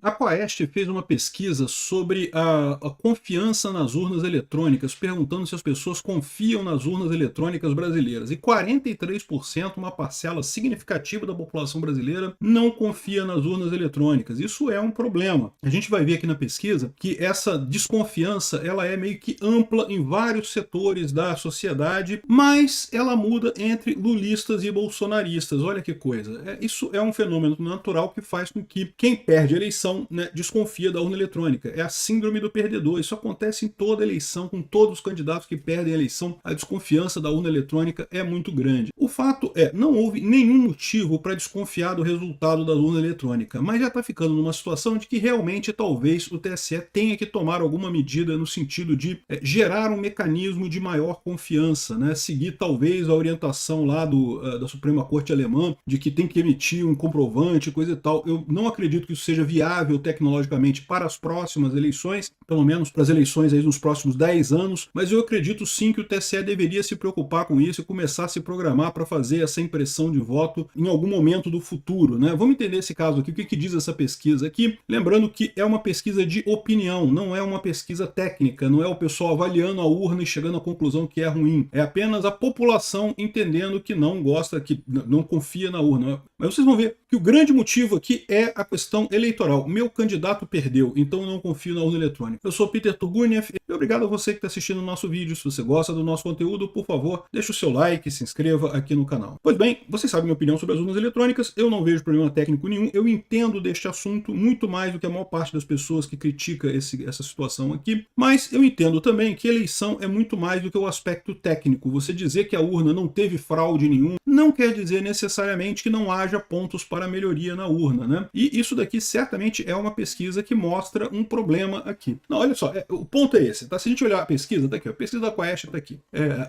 A Quaest fez uma pesquisa sobre a confiança nas urnas eletrônicas, perguntando se as pessoas confiam nas urnas eletrônicas brasileiras. E 43%, uma parcela significativa da população brasileira, não confia nas urnas eletrônicas. Isso é um problema. A gente vai ver aqui na pesquisa que essa desconfiança ela é meio que ampla em vários setores da sociedade, mas ela muda entre lulistas e bolsonaristas. Olha que coisa. Isso é um fenômeno natural que faz com que quem perde a eleição, né, desconfia da urna eletrônica. É a síndrome do perdedor. Isso acontece em toda eleição, com todos os candidatos que perdem a eleição, a desconfiança da urna eletrônica é muito grande. O fato é, não houve nenhum motivo para desconfiar do resultado da urna eletrônica, mas já está ficando numa situação de que realmente talvez o TSE tenha que tomar alguma medida no sentido de gerar um mecanismo de maior confiança, né? Seguir talvez a orientação lá da Suprema Corte Alemã de que tem que emitir um comprovante, coisa e tal. Eu não acredito que isso seja viável tecnologicamente para as próximas eleições, pelo menos para as eleições aí nos próximos 10 anos, mas eu acredito sim que o TSE deveria se preocupar com isso e começar a se programar para fazer essa impressão de voto em algum momento do futuro, né? Vamos entender esse caso aqui, o que diz essa pesquisa aqui, lembrando que é uma pesquisa de opinião, não é uma pesquisa técnica, não é o pessoal avaliando a urna e chegando à conclusão que é ruim, é apenas a população entendendo que não gosta, que não confia na urna. Mas vocês vão ver que o grande motivo aqui é a questão eleitoral. Meu candidato perdeu, então eu não confio na urna eletrônica. Eu sou Peter Turguniev e obrigado a você que está assistindo o nosso vídeo. Se você gosta do nosso conteúdo, por favor, deixe o seu like e se inscreva aqui no canal. Pois bem, vocês sabem minha opinião sobre as urnas eletrônicas, eu não vejo problema técnico nenhum, eu entendo deste assunto muito mais do que a maior parte das pessoas que critica essa situação aqui, mas eu entendo também que eleição é muito mais do que o aspecto técnico. Você dizer que a urna não teve fraude nenhum, não quer dizer necessariamente que não haja pontos para melhoria na urna, né? E isso daqui certamente é uma pesquisa que mostra um problema aqui. Não, olha só, o ponto é esse, tá? Se a gente olhar a pesquisa, tá aqui, a pesquisa da Quaest tá aqui.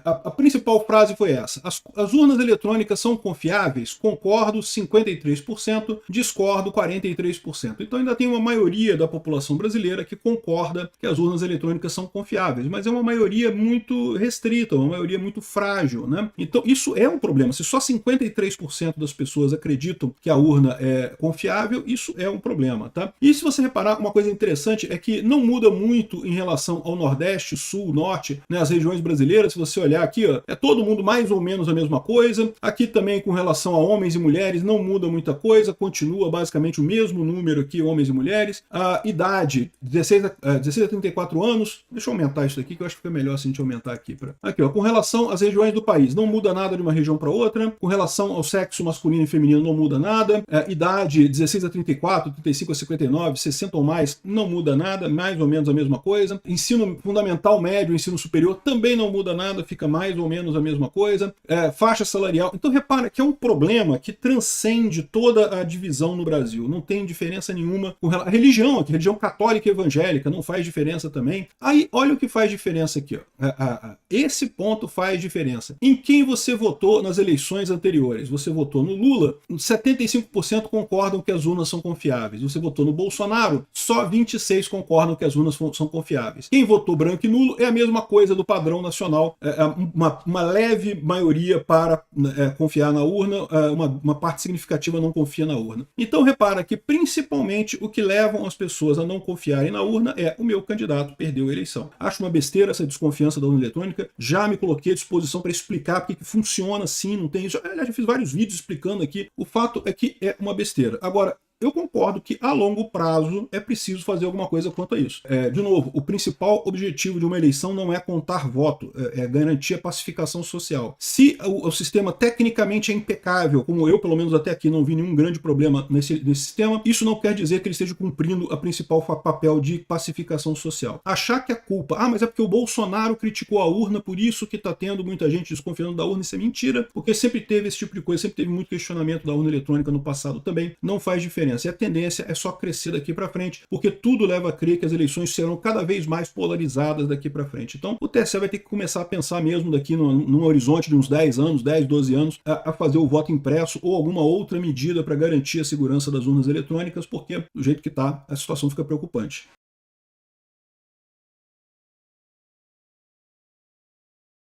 A principal frase foi essa: as urnas eletrônicas são confiáveis? Concordo 53%, discordo 43%. Então ainda tem uma maioria da população brasileira que concorda que as urnas eletrônicas são confiáveis, mas é uma maioria muito restrita, uma maioria muito frágil, né? Então isso é um problema. Se só 53% das pessoas acreditam que a urna é confiável, isso é um problema, tá? E se você reparar, uma coisa interessante é que não muda muito em relação ao Nordeste, Sul, Norte, né, as regiões brasileiras. Se você olhar aqui, ó, é todo mundo mais ou menos a mesma coisa. Aqui também com relação a homens e mulheres não muda muita coisa, continua basicamente o mesmo número aqui, homens e mulheres. A idade, 16 a 34 anos, deixa eu aumentar isso aqui, que eu acho que fica melhor se a gente aumentar aqui. Aqui, ó, com relação às regiões do país, não muda nada de uma região para outra. Com relação ao sexo masculino e feminino, não muda nada. Idade, 16 a 34, 35 a 59, 60 ou mais, não muda nada, mais ou menos a mesma coisa. Ensino fundamental, médio, ensino superior, também não muda nada, fica mais ou menos a mesma coisa. Faixa salarial. Então repara que é um problema que transcende toda a divisão no Brasil. Não tem diferença nenhuma com a religião aqui, religião católica e evangélica, não faz diferença também. Aí, olha o que faz diferença aqui, ó. Esse ponto faz diferença. Em quem você votou nas eleições anteriores? Você votou no Lula, 75% concordam que as urnas são confiáveis. Você votou no Bolsonaro, só 26% concordam que as urnas são confiáveis. Quem votou branco e nulo é a mesma coisa do padrão nacional. Uma leve maioria para confiar na urna, uma parte significativa não confia na urna. Então repara que principalmente o que levam as pessoas a não confiarem na urna é: o meu candidato perdeu a eleição. Acho uma besteira essa desconfiança da urna eletrônica, já me coloquei à disposição para explicar porque que funciona assim, não tem isso. Aliás, já fiz vários vídeos explicando aqui. O fato é que é uma besteira. Agora, eu concordo que a longo prazo é preciso fazer alguma coisa quanto a isso. De novo, o principal objetivo de uma eleição não é contar voto, é garantir a pacificação social. Se o sistema tecnicamente é impecável, como eu, pelo menos até aqui, não vi nenhum grande problema nesse sistema, isso não quer dizer que ele esteja cumprindo a principal papel de pacificação social. Achar que a culpa, mas é porque o Bolsonaro criticou a urna, por isso que está tendo muita gente desconfiando da urna, isso é mentira, porque sempre teve esse tipo de coisa, sempre teve muito questionamento da urna eletrônica no passado também, não faz diferença. E a tendência é só crescer daqui para frente, porque tudo leva a crer que as eleições serão cada vez mais polarizadas daqui para frente. Então o TSE vai ter que começar a pensar mesmo daqui num horizonte de uns 10 anos, 10, 12 anos, a fazer o voto impresso ou alguma outra medida para garantir a segurança das urnas eletrônicas, porque do jeito que está, a situação fica preocupante.